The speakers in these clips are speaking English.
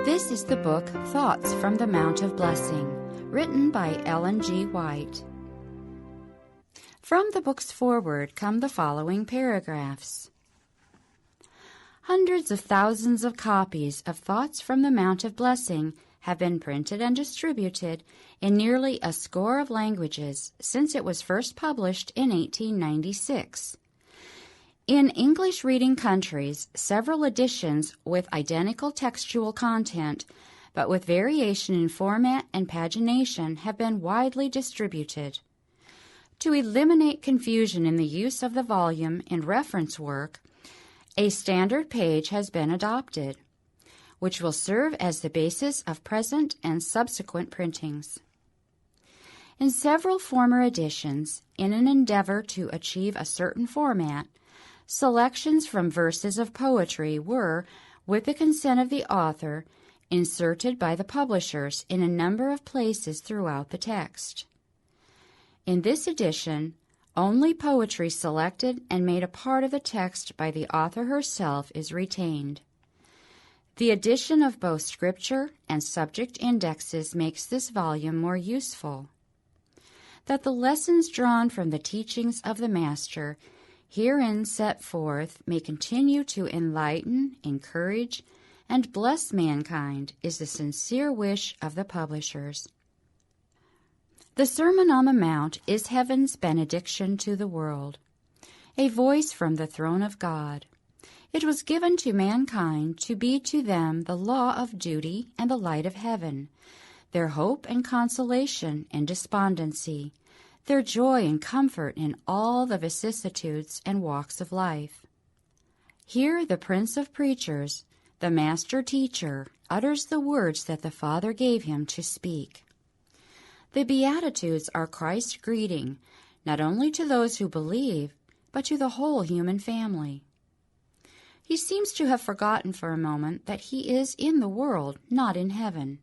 This is the book Thoughts from the Mount of Blessing, written by Ellen G. White. From the book's foreword come the following paragraphs. Hundreds of thousands of copies of Thoughts from the Mount of Blessing have been printed and distributed in nearly a score of languages since it was first published in 1896. In English-reading countries, several editions with identical textual content, but with variation in format and pagination, have been widely distributed. To eliminate confusion in the use of the volume in reference work, a standard page has been adopted, which will serve as the basis of present and subsequent printings. In several former editions, in an endeavor to achieve a certain format, selections from verses of poetry were, with the consent of the author, inserted by the publishers in a number of places throughout the text. In this edition, only poetry selected and made a part of the text by the author herself is retained. The addition of both scripture and subject indexes makes this volume more useful. That the lessons drawn from the teachings of the Master herein set forth may continue to enlighten, encourage, and bless mankind is the sincere wish of the publishers. The Sermon on the Mount is heaven's benediction to the world, a voice from the throne of God. It was given to mankind to be to them the law of duty and the light of heaven, their hope and consolation in despondency, their joy and comfort in all the vicissitudes and walks of life. Here the Prince of Preachers, the Master Teacher, utters the words that the Father gave him to speak. The Beatitudes are Christ's greeting, not only to those who believe, but to the whole human family. He seems to have forgotten for a moment that he is in the world, not in heaven,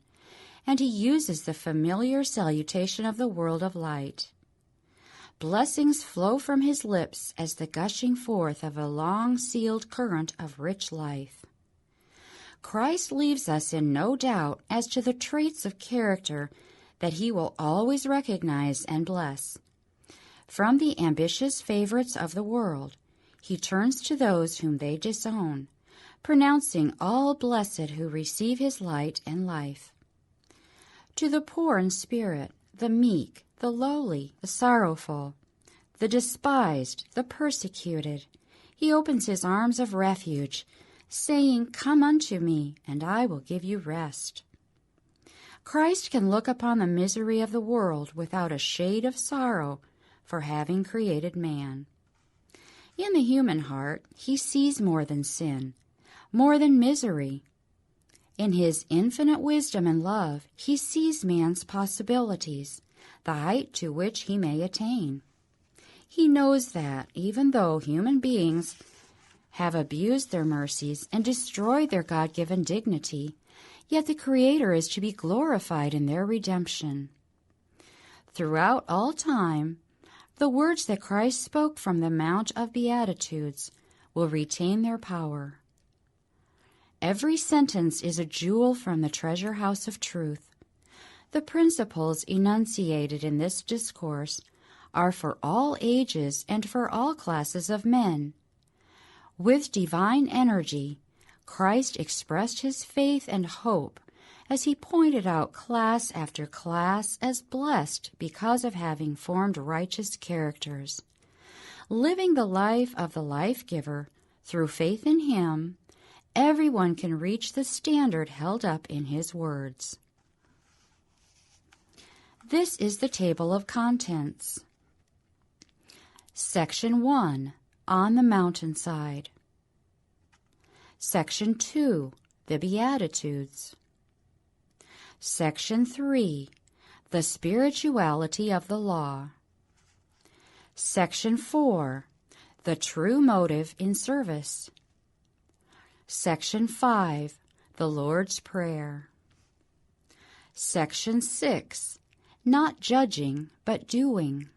and he uses the familiar salutation of the world of light. Blessings flow from his lips as the gushing forth of a long-sealed current of rich life. Christ leaves us in no doubt as to the traits of character that he will always recognize and bless. From the ambitious favorites of the world, he turns to those whom they disown, pronouncing all blessed who receive his light and life. To the poor in spirit, the meek, the lowly, the sorrowful, the despised, the persecuted, he opens his arms of refuge, saying, "Come unto me, and I will give you rest." Christ can look upon the misery of the world without a shade of sorrow for having created man. In the human heart, he sees more than sin, more than misery. In his infinite wisdom and love, he sees man's possibilities, the height to which he may attain. He knows that, even though human beings have abused their mercies and destroyed their God-given dignity, yet the Creator is to be glorified in their redemption. Throughout all time, the words that Christ spoke from the Mount of Beatitudes will retain their power. Every sentence is a jewel from the treasure house of truth. The principles enunciated in this discourse are for all ages and for all classes of men. With divine energy, Christ expressed his faith and hope as he pointed out class after class as blessed because of having formed righteous characters. Living the life of the life-giver through faith in him, everyone can reach the standard held up in his words. This is the table of contents. Section 1, On the Mountainside. Section 2, The Beatitudes. Section 3, The Spirituality of the Law. Section 4, The True Motive in Service. Section 5, The Lord's Prayer. Section 6, Not Judging, but Doing.